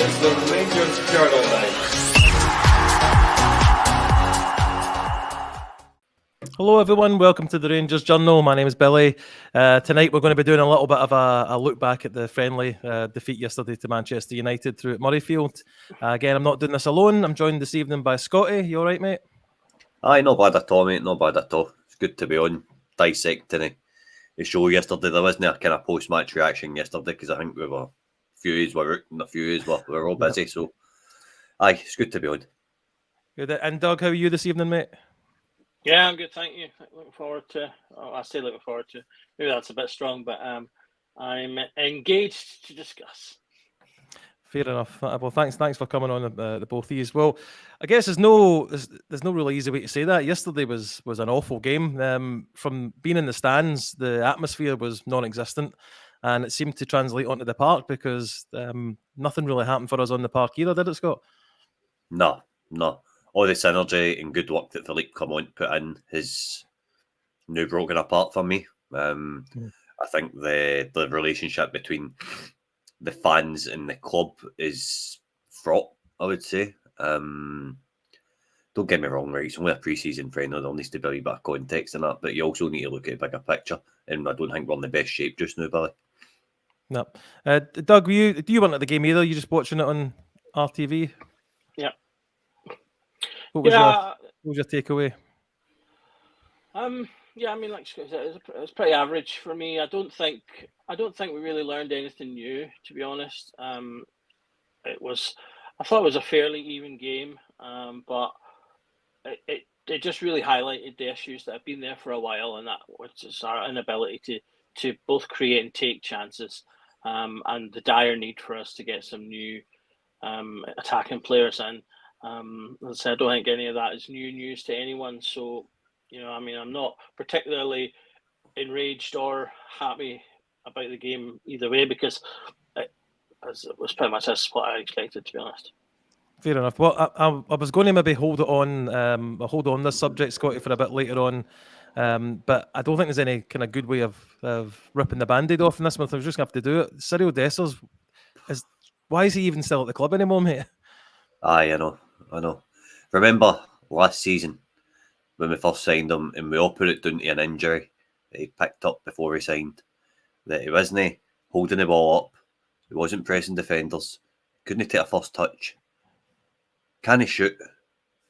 It's the Rangers Journal Night. Hello everyone, welcome to the Rangers Journal. My name is Billy. Tonight we're going to be doing a little bit of a look back at the friendly defeat yesterday to Manchester United through at Murrayfield. Again, I'm not doing this alone. I'm joined this evening by Scotty. You all right, mate? Aye, not bad at all, mate. Not bad at all. It's good to be on dissecting the show yesterday. There wasn't a kind of post-match reaction yesterday because I think we were we were all busy. So, aye, it's good to be on. Good. And Doug, how are you this evening, mate? Yeah, I'm good, thank you. Looking forward to. I say looking forward to. Maybe that's a bit strong, but I'm engaged to discuss. Fair enough. Well, thanks for coming on, the both of you. Well, I guess there's no really easy way to say that. Yesterday was an awful game. From being in the stands, the atmosphere was non-existent, and it seemed to translate onto the park because nothing really happened for us on the park either, did it, Scott? No. All this energy and good work that Philippe Clement put in has now broken apart for me. I think the relationship between the fans and the club is fraught, I would say. Don't get me wrong, right? It's only a pre-season friendly. There needs to be a wee bit of context in that, but you also need to look at the bigger picture. And I don't think we're in the best shape just now, Billy. No. Doug, you weren't at the game either. You just watching it on RTV? Yeah. What was your takeaway? Yeah, I mean, like it was pretty average for me. I don't think we really learned anything new, to be honest. I thought it was a fairly even game, but it just really highlighted the issues that have been there for a while, and that which is our inability to both create and take chances, and the dire need for us to get some new attacking players in. As I said, I don't think any of that is new news to anyone. So, I mean, I'm not particularly enraged or happy about the game either way because it was pretty much as what I expected, to be honest. Fair enough. Well, I was going to maybe hold on this subject, Scotty, for a bit later on, but I don't think there's any kind of good way of ripping the Band-Aid off in this one. I was just going to have to do it. Cyriel Dessers, why is he even still at the club anymore, mate? Aye, I know. Remember last season when we first signed him and we all put it down to an injury that he picked up before he signed, that he wasn't holding the ball up, he wasn't pressing defenders, couldn't take a first touch. Can he shoot?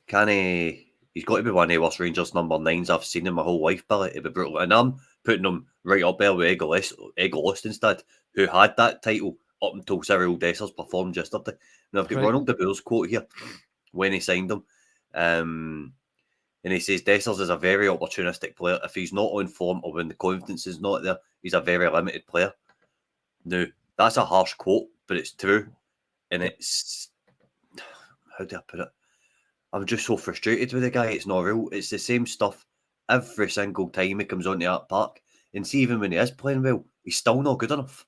He's got to be one of the worst Rangers number 9s I've seen in my whole life, Billy. It'd be brutal. And I'm putting him right up there with Egolist instead, who had that title up until Cyriel Dessers performed yesterday. Now I've got Ronald de Boer's quote here when he signed him. And he says Dessers is a very opportunistic player. If he's not on form or when the confidence is not there, he's a very limited player. Now, that's a harsh quote, but it's true. And it's... How do I put it? I'm just so frustrated with the guy. It's not real. It's the same stuff every single time he comes onto that park. And see, even when he is playing well, he's still not good enough.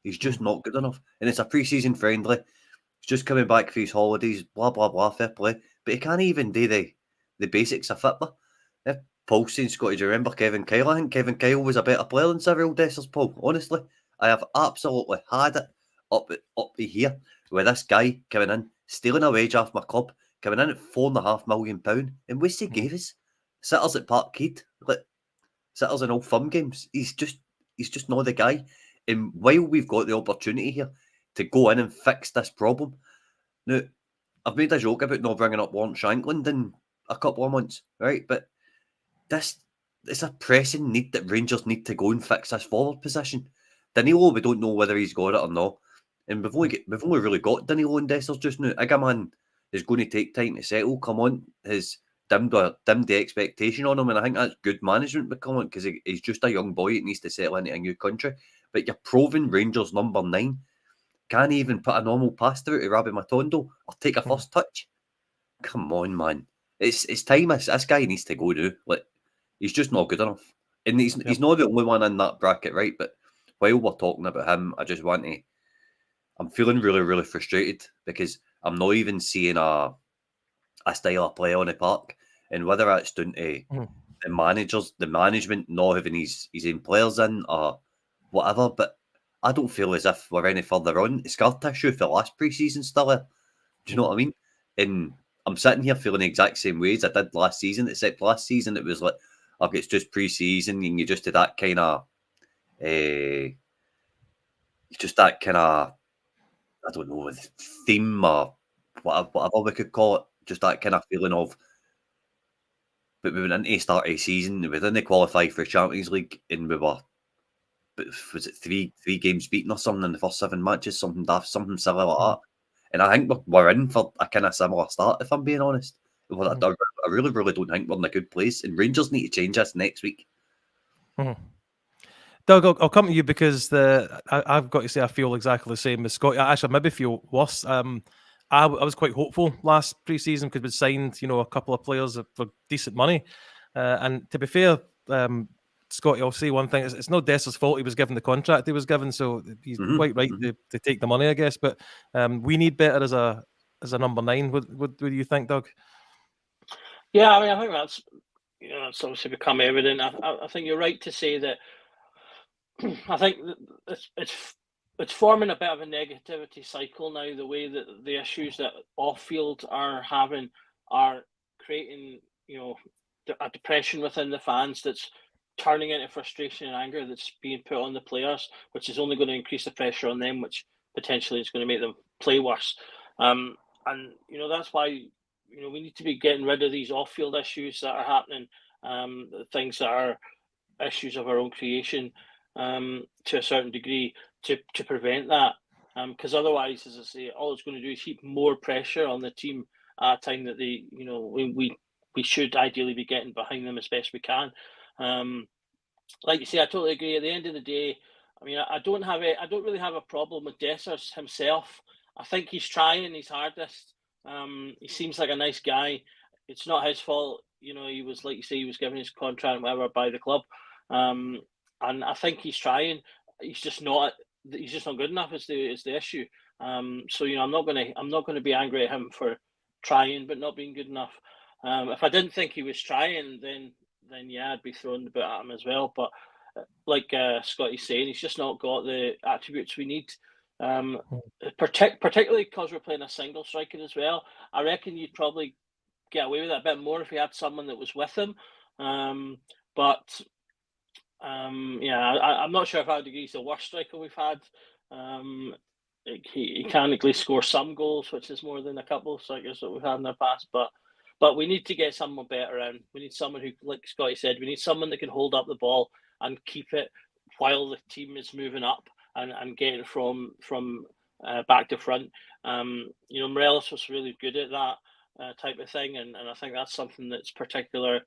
He's just not good enough. And it's a pre-season friendly. He's just coming back for his holidays, blah, blah, blah, fair play. But he can't even do the basics of football. If Paul's saying, Scotty, do you remember Kevin Kyle? I think Kevin Kyle was a better player than Cyriel Dessers, Paul. Honestly, I have absolutely had it up to here with this guy coming in, stealing a wage off my club, coming in at £4.5 million. And what's he gave us? Sitters at Parkhead, like sitters in all firm games. He's just not the guy. And while we've got the opportunity here to go in and fix this problem, now, I've made a joke about not bringing up Warren Shankland in a couple of months, right? But it's a pressing need that Rangers need to go and fix this forward position. Danilo, we don't know whether he's got it or not. And we've only really got Danilo and Dessers just now. Igaman is going to take time to settle. Come on, has dimmed the expectation on him, and I think that's good management with Come on, because he's just a young boy. It needs to settle into a new country. But you're proven Rangers number 9 can't even put a normal pass through to Rabbi Matondo or take a first touch. Come on, man. It's time this guy needs to go now. Like, he's just not good enough. And he's not the only one in that bracket, right? But while we're talking about him, I just want to... I'm feeling really, really frustrated because I'm not even seeing a style of play on the park. And whether that's down to the management not having his own players in or whatever, but I don't feel as if we're any further on. The scar tissue for last pre-season still there. Do you know what I mean? And I'm sitting here feeling the exact same way as I did last season, except last season it was like, okay, it's just pre-season and you just did that kind of, just that kind of, I don't know, theme or whatever we could call it. Just that kind of feeling of, but we went into the start of the season, we didn't qualify for Champions League, and we were, but was it three games beaten or something in the first 7 matches, something daft, something silly like that. And I think we're in for a kind of similar start, if I'm being honest. Well, I really, really don't think we're in a good place, and Rangers need to change this next week. Doug, I'll come to you because I've got to say I feel exactly the same as Scott. I actually maybe feel worse. I was quite hopeful last pre-season because we'd signed, a couple of players for decent money. And to be fair, Scotty, I'll say one thing: it's not Dessa's fault he was given the contract he was given, so he's quite right to take the money, I guess. But we need better as a number 9. What do you think, Doug? Yeah, I mean, I think that's obviously become evident. I think you're right to say that. I think it's forming a bit of a negativity cycle now. The way that the issues that off field are having are creating, a depression within the fans that's turning into frustration and anger that's being put on the players, which is only going to increase the pressure on them, which potentially is going to make them play worse. And that's why we need to be getting rid of these off field issues that are happening, things that are issues of our own creation. To a certain degree to prevent that, because otherwise, as I say, all it's going to do is heap more pressure on the team at a time that we should ideally be getting behind them as best we can. Like you say, I totally agree. At the end of the day, I mean, I don't really have a problem with Dessers himself. I think he's trying his hardest. He seems like a nice guy. It's not his fault. He was, like you say, he was given his contract and whatever by the club. And I think he's trying. He's just not good enough is the issue. So I'm not gonna be angry at him for trying but not being good enough. If I didn't think he was trying, then yeah, I'd be throwing the boot at him as well. But like Scotty's saying, he's just not got the attributes we need. Particularly because we're playing a single striker as well. I reckon you'd probably get away with that a bit more if we had someone that was with him. But I'm not sure if I would agree he's the worst striker we've had. He can at least score some goals, which is more than a couple of strikers that we've had in the past. But we need to get someone better in. We need someone who, like Scotty said, we need someone that can hold up the ball and keep it while the team is moving up and getting from back to front. Morelos was really good at that type of thing, and I think that's something that's particularly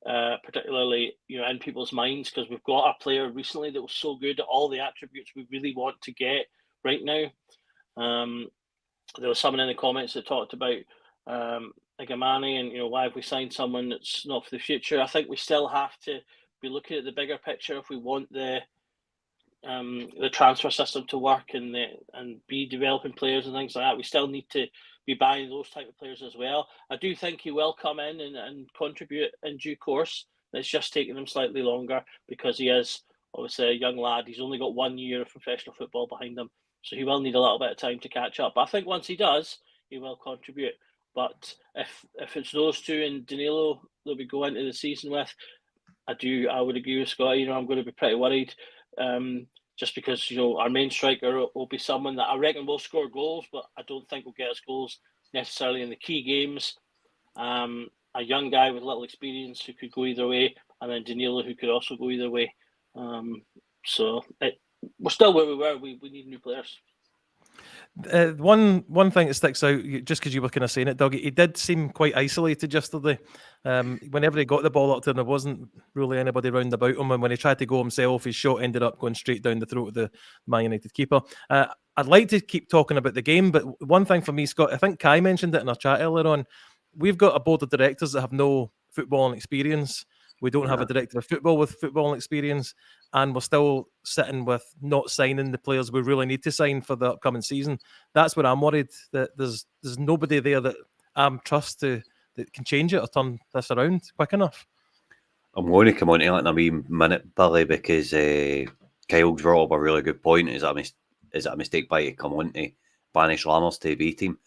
in people's minds, because we've got a player recently that was so good at all the attributes we really want to get right now. There was someone in the comments that talked about Igamani and why have we signed someone that's not for the future. I think we still have to be looking at the bigger picture if we want the transfer system to work and be developing players and things like that. We still need to be buying those type of players as well. I do think he will come in and contribute in due course. It's just taking him slightly longer because he is obviously a young lad. He's only got 1 year of professional football behind him, so he will need a little bit of time to catch up. But I think once he does, he will contribute. But if it's those two and Danilo that we go into the season with, I would agree with Scotty. I'm going to be pretty worried. Just because our main striker will be someone that I reckon will score goals, but I don't think will get us goals necessarily in the key games. A young guy with little experience who could go either way, and then Danilo who could also go either way. So we're still where we were. We need new players. One thing that sticks out, just because you were kind of saying it, Doug, he did seem quite isolated yesterday. Whenever he got the ball up to him, there wasn't really anybody round about him, and when he tried to go himself, his shot ended up going straight down the throat of the Man United keeper. I'd like to keep talking about the game, but one thing for me, Scott, I think Kai mentioned it in our chat earlier on, we've got a board of directors that have no footballing experience. We don't have a director of football with footballing experience, and we're still sitting with not signing the players we really need to sign for the upcoming season. That's where I'm worried that there's nobody there that I trust that can change it or turn this around quick enough. I'm going to come on to that in a wee minute, Billy, because Kyle's brought up a really good point. Is it a mistake by come on to banish Lammers to B team?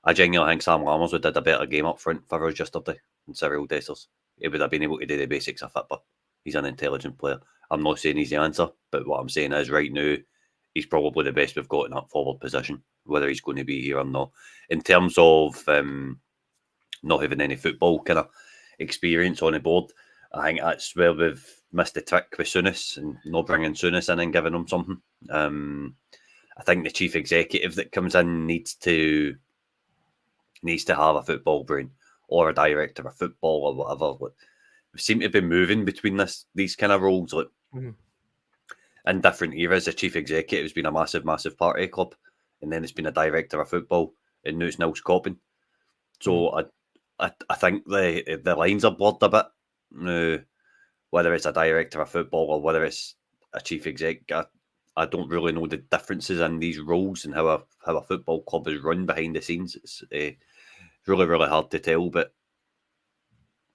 I genuinely think Sam Lammers would have did a better game up front for us yesterday than Cyriel Dessers. He would have been able to do the basics of football. He's an intelligent player. I'm not saying he's the answer, but what I'm saying is right now, he's probably the best we've got in that forward position, whether he's going to be here or not. In terms of not having any football kind of experience on the board, I think that's where we've missed the trick with Souness and not bringing Souness in and giving him something. I think the chief executive that comes in needs to have a football brain or a director of football or whatever. We seem to be moving between these kind of roles. Like, in different eras, the chief executive has been a massive part of the club, and then it's been a director of football, and now it's Nils Coppin. So I think the lines are blurred a bit. Whether it's a director of football or whether it's a chief exec, I don't really know the differences in these roles and how a football club is run behind the scenes. It's really, really hard to tell, but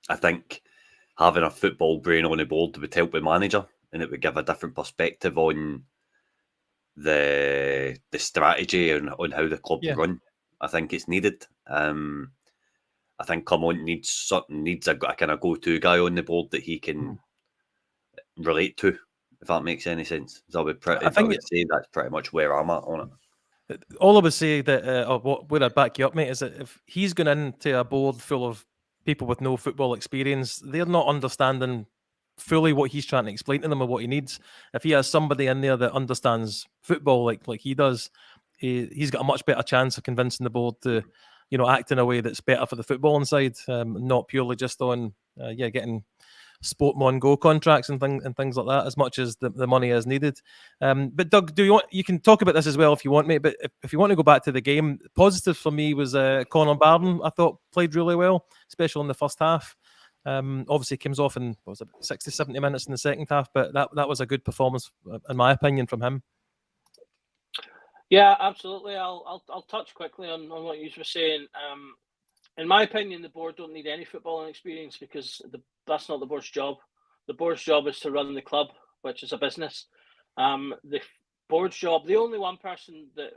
I think having a football brain on the board would help the manager, and it would give a different perspective on the strategy and on how the club's run. I think it's needed. I think Clement needs a kind of go-to guy on the board that he can relate to, if that makes any sense. So I would say that's pretty much where I'm at on it. All I would say that, or what would I back you up, mate, is that if he's going into a board full of people with no football experience, they're not understanding fully what he's trying to explain to them or what he needs. If he has somebody in there that understands football like he does, he's got a much better chance of convincing the board to, act in a way that's better for the footballing side, not purely just on, getting Sportmon Go contracts and things like that, as much as the money is needed. But Doug, you can talk about this as well if you want, mate. But if you want to go back to the game, positive for me was Conor Barden. I thought played really well, especially in the first half. Obviously comes off in 60, 70 minutes in the second half, but that was a good performance in my opinion from him. Yeah, absolutely. I'll touch quickly on what you were saying. In my opinion, the board don't need any footballing experience because that's not the board's job. The board's job is to run the club, which is a business. The board's job, the only one person that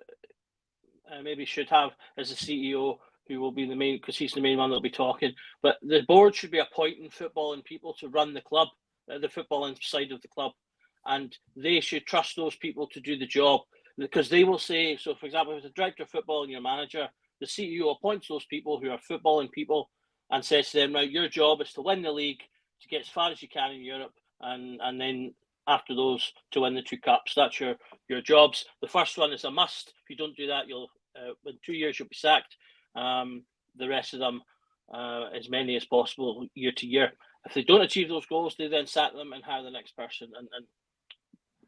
maybe should have is the CEO, who will be the main, because he's the main one that'll be talking. But the board should be appointing footballing people to run the club, the footballing side of the club, and they should trust those people to do the job, because they will say, so for example, if it's a director of football and your manager, the CEO appoints those people who are footballing people and says to them, right, your job is to win the league, to get as far as you can in Europe, and then after those to win the 2 cups. That's your jobs. The first one is a must. If you don't do that, you'll in 2 years you'll be sacked. The rest of them, as many as possible, year to year. If they don't achieve those goals, they then sack them and hire the next person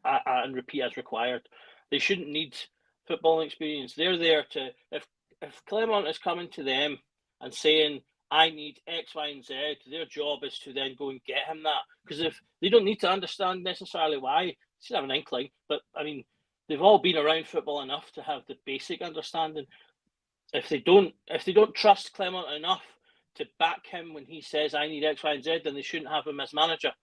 and repeat as required. They shouldn't need footballing experience. They're there to, if Clement is coming to them and saying, I need X, Y, and Z, their job is to then go and get him that. Because if they don't need to understand necessarily why, they should have an inkling. But I mean, they've all been around football enough to have the basic understanding. If they don't trust Clement enough to back him when he says, I need X, Y, and Z, then they shouldn't have him as manager.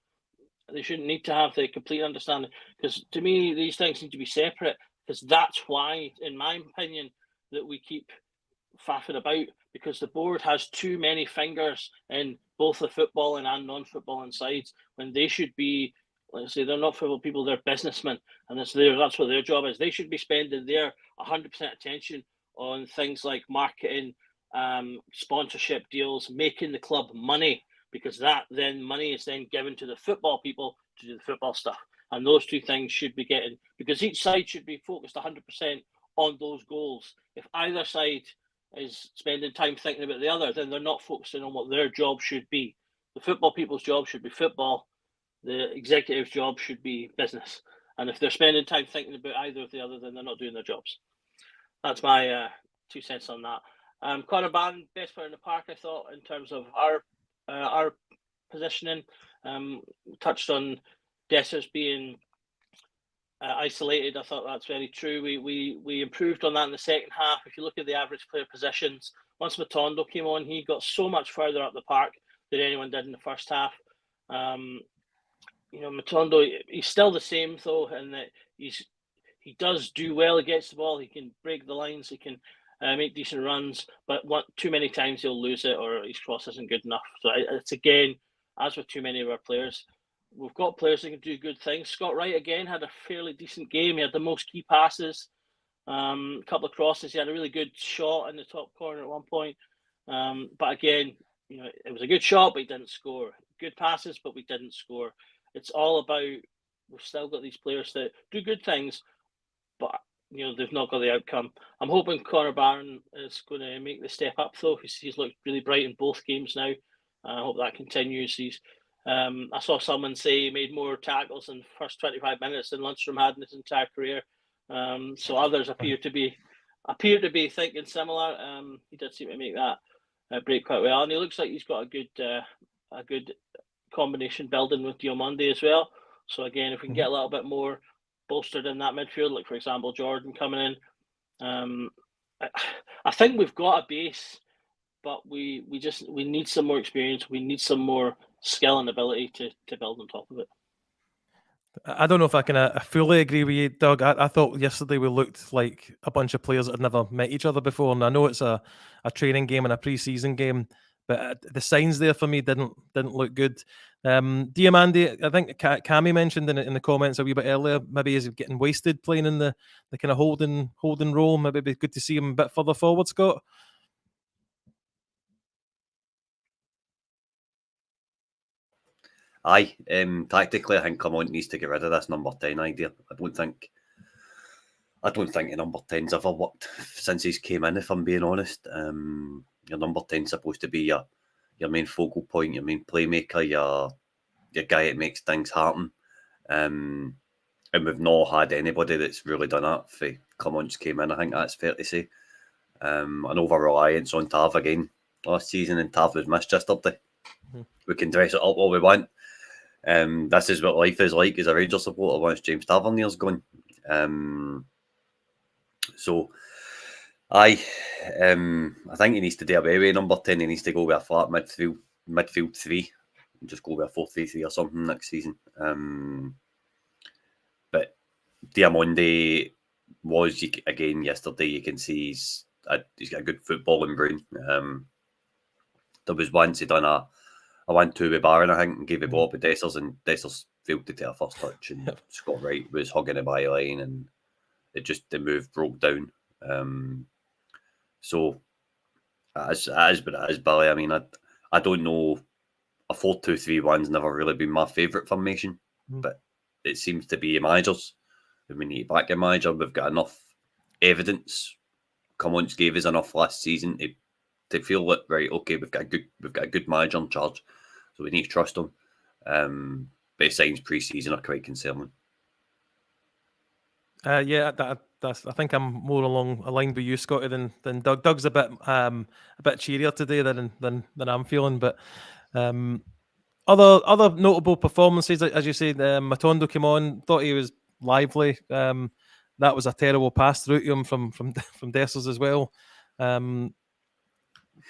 They shouldn't need to have the complete understanding. Because to me, these things need to be separate. Because that's why, in my opinion, that we keep faffing about, because the board has too many fingers in both the footballing and non-footballing sides, when they should be, let's say, they're not football people, they're businessmen, and that's what their job is. They should be spending their 100% attention on things like marketing, sponsorship deals, making the club money, because that then money is then given to the football people to do the football stuff. And those two things should be getting, because each side should be focused 100% on those goals. If either side is spending time thinking about the other, then they're not focusing on what their job should be. The football people's job should be football. The executive's job should be business. And if they're spending time thinking about either of the other, then they're not doing their jobs. That's my 2 cents on that. Conor Barden, best player in the park, I thought, in terms of our positioning. Touched on Dessers being isolated. I thought that's very true. We improved on that in the second half. If you look at the average player positions, once Matondo came on, he got so much further up the park than anyone did in the first half. Matondo, he's still the same though, in that he does do well against the ball. He can break the lines. He can make decent runs, but too many times he'll lose it or his cross isn't good enough. So it's again, as with too many of our players, we've got players that can do good things. Scott Wright again had a fairly decent game. He had the most key passes, a couple of crosses. He had a really good shot in the top corner at one point. But again, it was a good shot, but he didn't score. Good passes, but we didn't score. It's all about, we've still got these players that do good things, but they've not got the outcome. I'm hoping Connor Barron is going to make the step up though. He's looked really bright in both games now. I hope that continues. I saw someone say he made more tackles in the first 25 minutes than Lundstrom had in his entire career. So others appear to be thinking similar. He did seem to make that break quite well, and he looks like he's got a good combination building with Diomande as well. So again, if we can get a little bit more bolstered in that midfield, like for example Jordan coming in, I think we've got a base, but we need some more experience. We need some more skill and ability to build on top of it. I don't know if I can fully agree with you, Doug. I thought yesterday we looked like a bunch of players that had never met each other before, and I know it's a training game and a pre-season game, but the signs there for me didn't look good. Diomande, I think Cammy mentioned in the comments a wee bit earlier, maybe he's getting wasted playing in the kind of holding role. Maybe it'd be good to see him a bit further forward, Scott. Aye, tactically, I think Clement needs to get rid of this number 10 idea. I don't think the number 10's ever worked since he's came in, if I'm being honest. Your number 10's supposed to be your main focal point, your main playmaker, your guy that makes things happen. And we've not had anybody that's really done that for Clement's came in, I think that's fair to say. An over-reliance on Tav again last season, and Tav was missed yesterday. We can dress it up all we want. This is what life is like as a Rangers supporter once James Tavernier's gone. So I think he needs to do away with number 10. He needs to go with a flat midfield 3, and just go with a 4-3-3 or something next season. But Diomande was, again yesterday, you can see he's got a good footballing brain. There was once he done a 1-2 with Barron, I think, and gave the ball up with Dessers, and Dessers failed to take a first touch, and Scott Wright was hugging the byline, and the move broke down. So as but it is, Billy. I mean, I don't know. A 4-2-3-1's never really been my favourite formation, but it seems to be a manager's. We need to back a manager. We've got enough evidence. Cummins gave us enough last season to feel that, right, okay, we've got a good manager in charge, so we need to trust him. But his signs pre-season are quite concerning. Yeah, that's. I think I'm more aligned with you, Scotty, than Doug. Doug's a bit cheerier today than I'm feeling. But other notable performances, as you said, Matondo came on, thought he was lively. That was a terrible pass through to him from Dessers as well.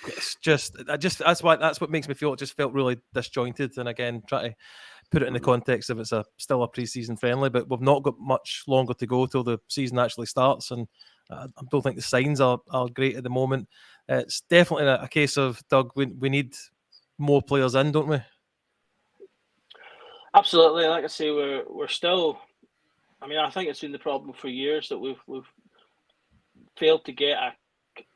It's that's what makes me feel it just felt really disjointed. And again, try to put it in the context of it's still a pre-season friendly, but we've not got much longer to go till the season actually starts, and I don't think the signs are great at the moment. It's definitely a case of, Doug, we need more players in, don't we? Absolutely. Like I say, we're still. I mean, I think it's been the problem for years that we've failed to get a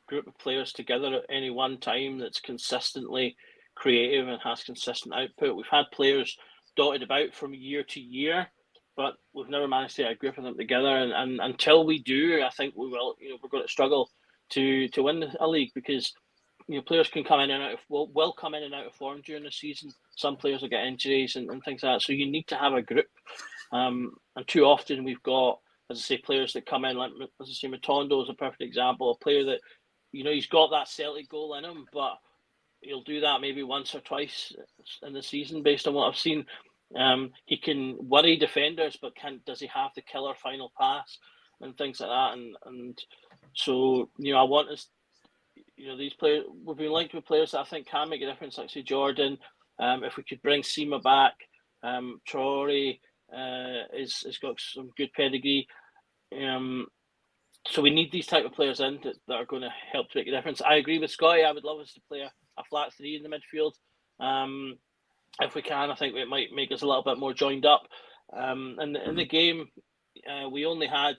group of players together at any one time that's consistently creative and has consistent output. We've had players dotted about from year to year, but we've never managed to get a group of them together. And until we do, I think we will. We're going to struggle to win a league, because players can come in and out will come in and out of form during the season. Some players will get injuries and things like that. So you need to have a group. And too often we've got, as I say, players that come in, like, as I say, Matondo is a perfect example, a player that, he's got that Celtic goal in him, but he'll do that maybe once or twice in the season based on what I've seen. He can worry defenders, but does he have the killer final pass and things like that? And so, I want us, these players, we've been linked with players that I think can make a difference, like say Jordan. If we could bring Sima back, Traore has got some good pedigree. So we need these type of players in that are going to help to make a difference. I agree with Scotty. I would love us to play a flat three in the midfield. If we can, I think it might make us a little bit more joined up. In the game, we only had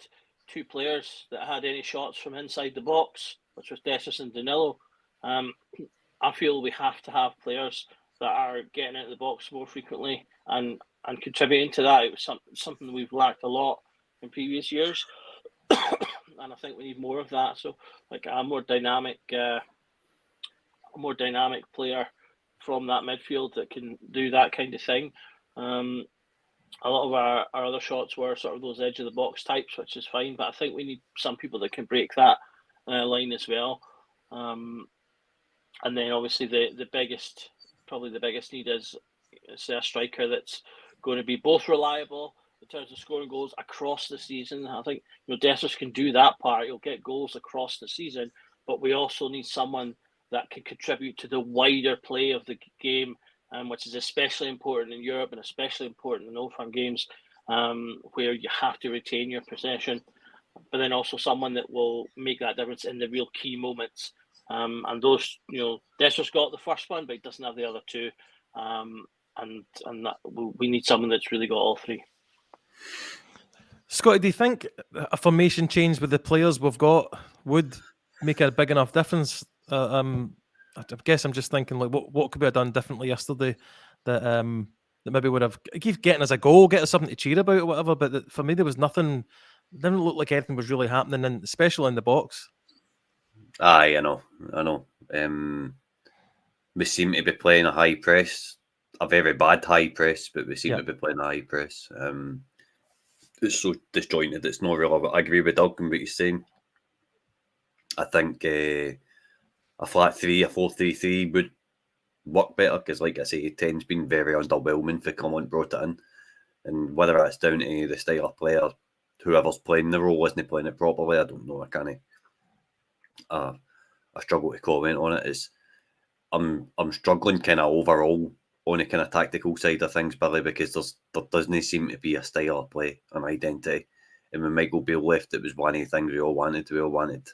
2 players that had any shots from inside the box, which was Dessus and Danilo. I feel we have to have players that are getting into the box more frequently and contributing to that. It was something we've lacked a lot in previous years. And I think we need more of that. So, like a more dynamic player from that midfield that can do that kind of thing. A lot of our other shots were sort of those edge of the box types, which is fine. But I think we need some people that can break that line as well. And then obviously the biggest need is a striker that's going to be both reliable in terms of scoring goals across the season. I think Dessus can do that part. He'll get goals across the season, but we also need someone that can contribute to the wider play of the game, which is especially important in Europe and especially important in Old Firm games, where you have to retain your possession, but then also someone that will make that difference in the real key moments. And those, Dessus got the first one, but he doesn't have the other 2. And that, we need someone that's really got all 3. Scotty, do you think a formation change with the players we've got would make a big enough difference? I guess I'm just thinking, like, what could we have done differently yesterday that maybe would have getting us a goal, get us something to cheer about or whatever. But for me, there was nothing. It didn't look like anything was really happening, and especially in the box. Aye, I know. We seem to be playing a high press, a very bad high press, but we seem to be playing a high press. It's so disjointed. It's not real. I agree with Doug and what he's saying. I think a flat 3, a 4-3-3 would work better because, like I say, 10's been very underwhelming for Clement brought it in, and whether that's down to the style of player, whoever's playing the role isn't playing it properly. I don't know. I can't. I struggle to comment on it. I'm struggling kind of overall on the kind of tactical side of things, Billy, because there doesn't seem to be a style of play, an identity. And when Michael Beale left, it was one of the things we all wanted. We all wanted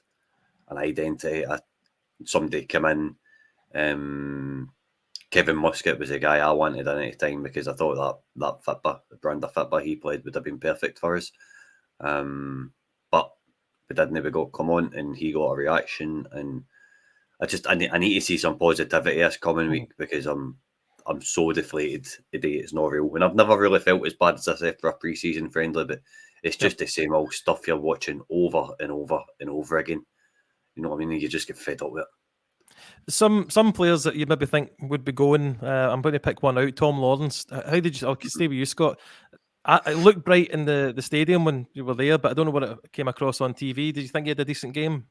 an identity. Somebody come in. Kevin Muscat was a guy I wanted in at the time because I thought that Fitba, the brand of Fitba he played, would have been perfect for us. But we didn't. We got Clement and he got a reaction, and I need to see some positivity this coming week because I'm so deflated today. It's not real, and I've never really felt as bad as this after a pre-season friendly. But it's just the same old stuff you're watching over and over and over again. You know what I mean? You just get fed up with it. Some players that you maybe think would be going. I'm going to pick one out. Tom Lawrence. How did you? I'll stay with you, Scott. It looked bright in the stadium when you were there, but I don't know what it came across on TV. Did you think he had a decent game?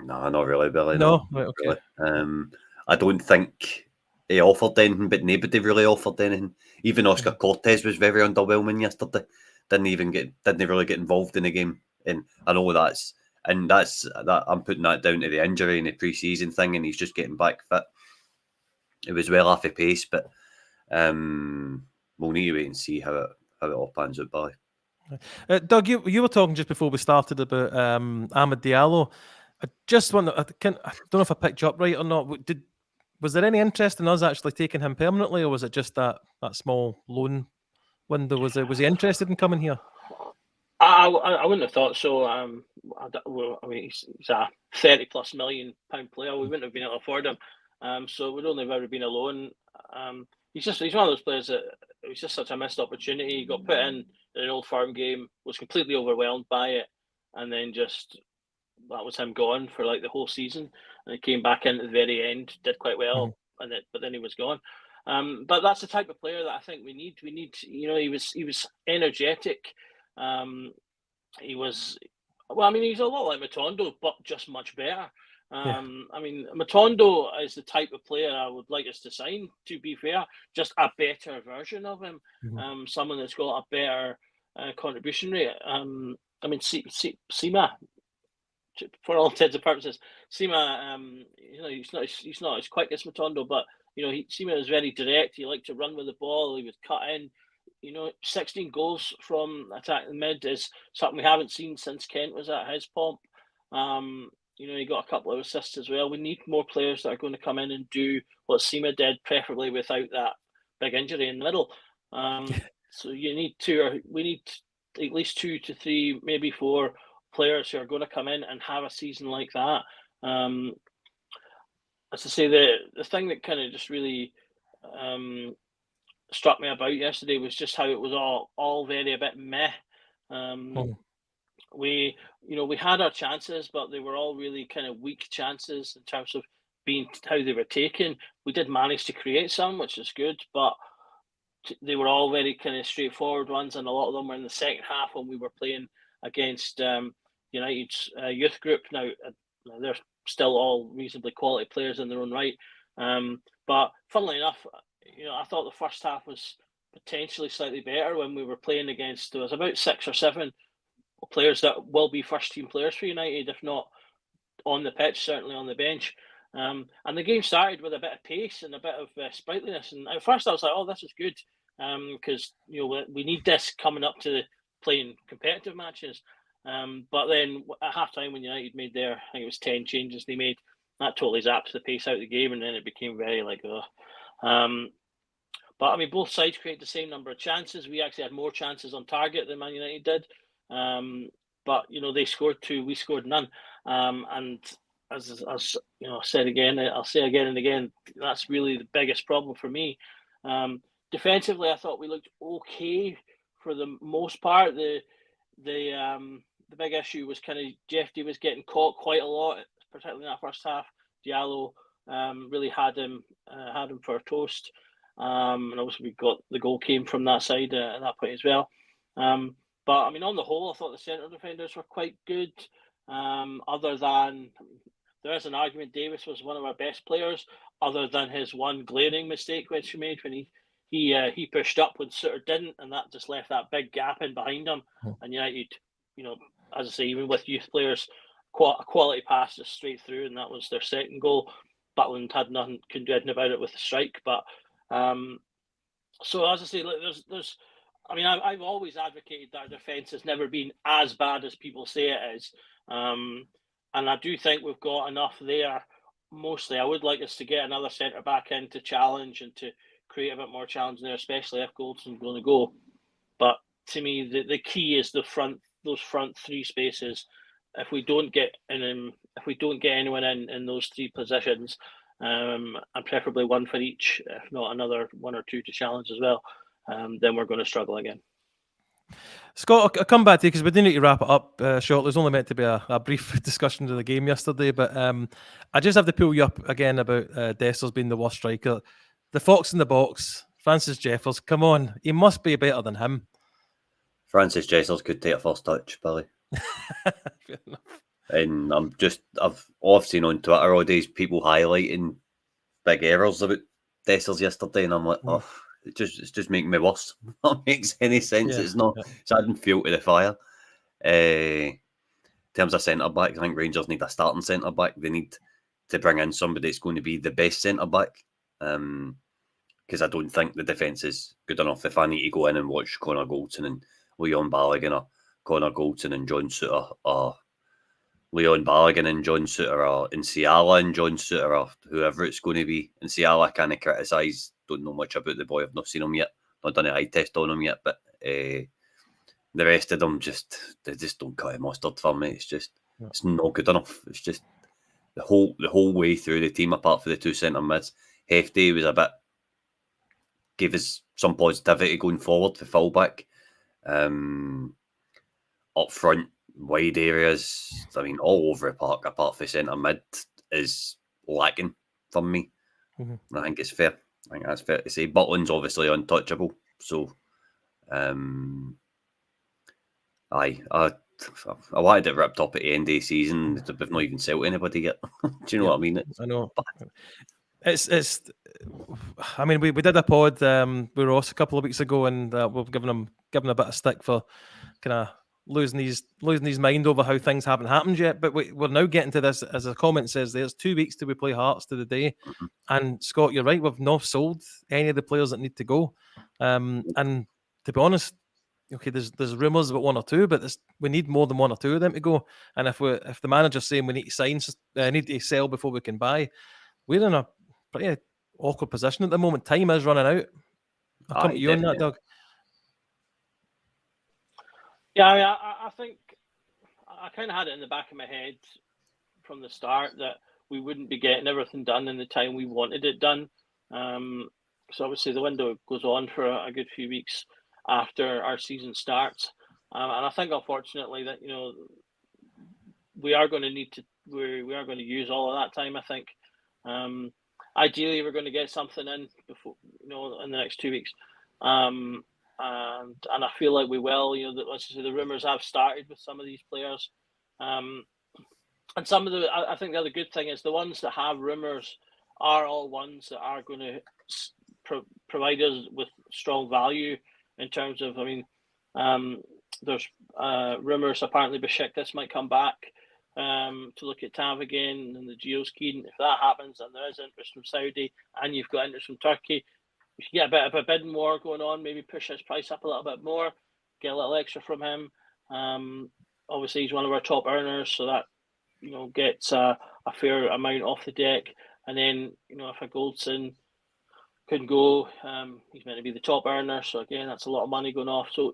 No, not really, Billy. No, right, okay. Really. I don't think he offered anything, but nobody really offered anything. Even Oscar Cortez was very underwhelming yesterday. Didn't really get involved in the game, and I know that's that. I'm putting that down to the injury and the pre-season thing, and he's just getting back fit. It was well off the pace, but we'll need to wait and see how it all pans out, Billy. Doug, you were talking just before we started about Amad Diallo. I just wonder, I don't know if I picked you up right or not. Was there any interest in us actually taking him permanently, or was it just that small loan window? Was he interested in coming here? I wouldn't have thought so. I mean, he's a £30+ million player. We wouldn't have been able to afford him. So it would only have ever been a loan. He's one of those players that it was just such a missed opportunity. He got put in an Old Firm game, was completely overwhelmed by it, and then just that was him gone for like the whole season. And he came back in at the very end, did quite well, but then he was gone. But that's the type of player that I think we need. We need, he was energetic. He was a lot like Matondo, but just much better. I mean, Matondo is the type of player I would like us to sign, to be fair, just a better version of him. Someone that's got a better contribution rate. I mean, Sima, for all intents and purposes, Sima, he's not as quick as Matondo, but Seaman was very direct. He liked to run with the ball. He would cut in. 16 goals from attacking mid is something we haven't seen since Kent was at his pomp. He got a couple of assists as well. We need more players that are going to come in and do what Seaman did, preferably without that big injury in the middle. So we need at least 2 to 3, maybe 4 players who are going to come in and have a season like that. As I say, the thing that kind of just really struck me about yesterday was just how it was all very a bit meh. We had our chances, but they were all really kind of weak chances in terms of being how they were taken. We did manage to create some, which is good, but they were all very kind of straightforward ones, and a lot of them were in the second half when we were playing against United's youth group. Now they're still all reasonably quality players in their own right, but funnily enough, I thought the first half was potentially slightly better when we were playing against. There was about 6 or 7 players that will be first team players for United, if not on the pitch, certainly on the bench. And the game started with a bit of pace and a bit of sprightliness. And at first I was like, oh, this is good, because we need this coming up to playing competitive matches. But then at halftime, when United made I think it was 10 changes they made, that totally zapped the pace out of the game, and then it became very like, but I mean, both sides created the same number of chances. We actually had more chances on target than Man United did. But they scored 2, we scored none. And as I said again, I'll say again and again, that's really the biggest problem for me. Defensively, I thought we looked okay for the most part. The big issue was kind of Jeffy was getting caught quite a lot, particularly in that first half. Diallo really had him for a toast, and obviously we got the goal came from that side at that point as well. But I mean, on the whole, I thought the centre defenders were quite good. Other than there is an argument Davis was one of our best players, other than his one glaring mistake which he made when he pushed up when Suter didn't, and that just left that big gap in behind him. And United, as I say, even with youth players, a quality pass just straight through, and that was their second goal. Butland couldn't do anything about it with the strike, but so as I say, there's. I mean, I've always advocated that our defence has never been as bad as people say it is. And I do think we've got enough there, mostly. I would like us to get another centre-back in to challenge and to create a bit more challenge there, especially if Goldson's going to go. But to me, the key is those front 3 spaces. If we don't get anyone in those 3 positions, and preferably one for each, if not another 1 or 2 to challenge as well, then we're going to struggle again. Scott, I'll come back to you because we do need to wrap it up shortly. It was only meant to be a brief discussion of the game yesterday, but I just have to pull you up again about Dessers being the worst striker. The fox in the box, Francis Jeffers, come on, he must be better than him. Francis Jeffers could take a first touch, Billy. Fair enough. And I've seen on Twitter all days people highlighting big errors about Dessers yesterday, and I'm like, it's just making me worse. That makes any sense. It's not. It's adding fuel to the fire. In terms of centre back, I think Rangers need a starting centre back. They need to bring in somebody that's going to be the best centre back. Because I don't think the defence is good enough. If I need to go in and watch Connor Goldson and Leon Balogun, or Connor Goldson and John Suter, or Leon Balogun and John Suter, or Nsiala and John Suter, or whoever it's going to be. Nsiala I can't criticise. Don't know much about the boy. I've not seen him yet. Not done an eye test on him yet. But the rest of them they just don't cut a mustard for me. It's not good enough. It's just the whole way through the team, apart from the 2 centre mids. Hefty was gave us some positivity going forward for fullback. Up front, wide areas, I mean, all over the park, apart from centre mid, is lacking from me. Mm-hmm. I think it's fair. I think that's fair to say. Butland's obviously untouchable. So, I wanted it ripped up at the end of the season. We've not even sold anybody yet. Do you know what I mean? I know. It's. I mean, we did a pod with Ross a couple of weeks ago, and we've given him a bit of stick for kind of losing his mind over how things haven't happened yet. But we're now getting to this, as a comment says, there's 2 weeks till we play Hearts to the day. Mhm. And Scott, you're right, we've not sold any of the players that need to go. And to be honest, okay, there's rumours about 1 or 2, but we need more than 1 or 2 of them to go. And if the manager's saying we need to need to sell before we can buy, we're in a pretty awkward position at the moment. Time is running out. I'll come to you on that, Doug. Yeah, I mean, I think I kind of had it in the back of my head from the start that we wouldn't be getting everything done in the time we wanted it done. So obviously the window goes on for a good few weeks after our season starts, and I think unfortunately that we are going to need to we are going to use all of that time. I think ideally we're going to get something in before in the next 2 weeks. And I feel like we will. Let's say the rumours have started with some of these players, and some of I think the other good thing is the ones that have rumours are all ones that are going to provide us with strong value in terms of. I mean, there's rumours apparently Besiktas might come back to look at Tav again, and the Geo's keen. If that happens, and there is interest from Saudi, and you've got interest from Turkey. We should get a bit of a bidding war going on, maybe push his price up a little bit more, get a little extra from him. Obviously, he's one of our top earners, so that gets a fair amount off the deck. And then if a Goldson couldn't go, he's meant to be the top earner, so again, that's a lot of money going off. So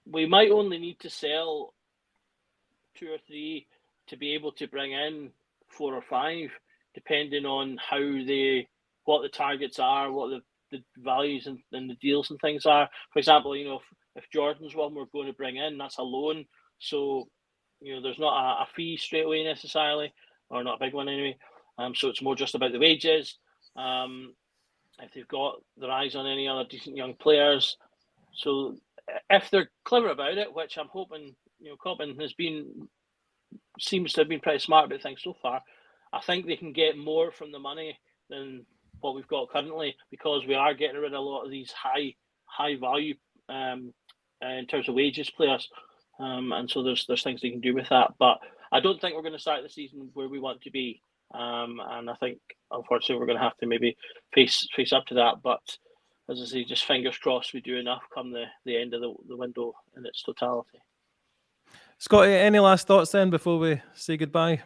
we might only need to sell 2 or 3 to be able to bring in 4 or 5, depending on what the targets are, what the values and the deals and things are. For example, if Jordan's one we're going to bring in, that's a loan, so there's not a fee straight away necessarily, or not a big one anyway. So it's more just about the wages. If they've got their eyes on any other decent young players, so if they're clever about it, which I'm hoping, Cobbin seems to have been pretty smart about things so far. I think they can get more from the money than what we've got currently, because we are getting rid of a lot of these high value in terms of wages players, and so there's things they can do with that. But I don't think we're going to start the season where we want to be, and I think unfortunately we're going to have to maybe face up to that. But as I say, just fingers crossed we do enough come the end of the window in its totality. Scotty, any last thoughts then before we say goodbye?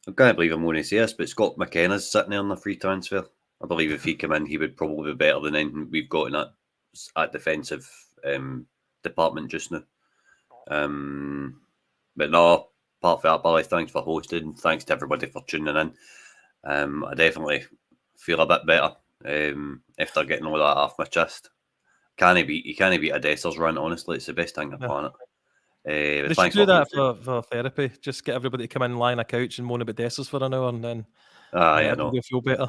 I can't believe I'm going to say this, but Scott McKenna's sitting there on the free transfer. I believe if he came in, he would probably be better than anything we've got in that defensive department just now. But no, apart from that, Billy, thanks for hosting. Thanks to everybody for tuning in. I definitely feel a bit better after getting all that off my chest. You can't beat a Dessers run, honestly. It's the best thing on the planet. They should do that for therapy. Just get everybody to come in, lie on a couch and moan about Dessers for an hour, and then everybody will feel better.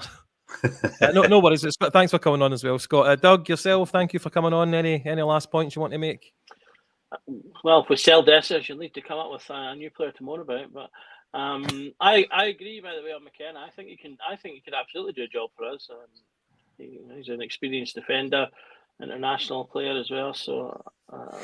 No worries. Thanks for coming on as well, Scott. Doug, yourself, thank you for coming on. Any last points you want to make? Well, if we sell Dessers, you'll need to come up with a new player to moan about. But I agree, by the way, on McKenna. I think he could absolutely do a job for us. He's an experienced defender, international player as well. So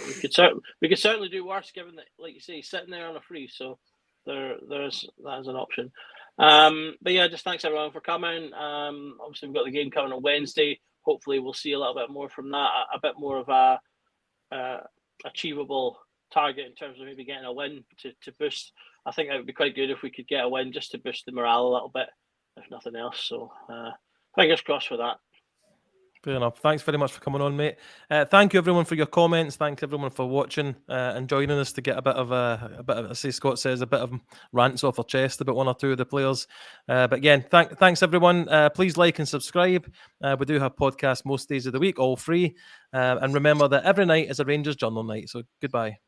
we could certainly do worse, given that, like you say, he's sitting there on a free. So that is an option. But yeah, just thanks everyone for coming. Obviously we've got the game coming on Wednesday. Hopefully we'll see a little bit more from that, a bit more of a achievable target in terms of maybe getting a win to boost. I think that would be quite good if we could get a win just to boost the morale a little bit, if nothing else. So fingers crossed for that. Fair enough. Thanks very much for coming on, mate. Thank you everyone for your comments. Thanks everyone for watching and joining us to get a bit of, as Scott says, a bit of rants off our chest about 1 or 2 of the players. But again, thanks everyone. Please like and subscribe. We do have podcasts most days of the week, all free. And remember that every night is a Rangers Journal night. So goodbye.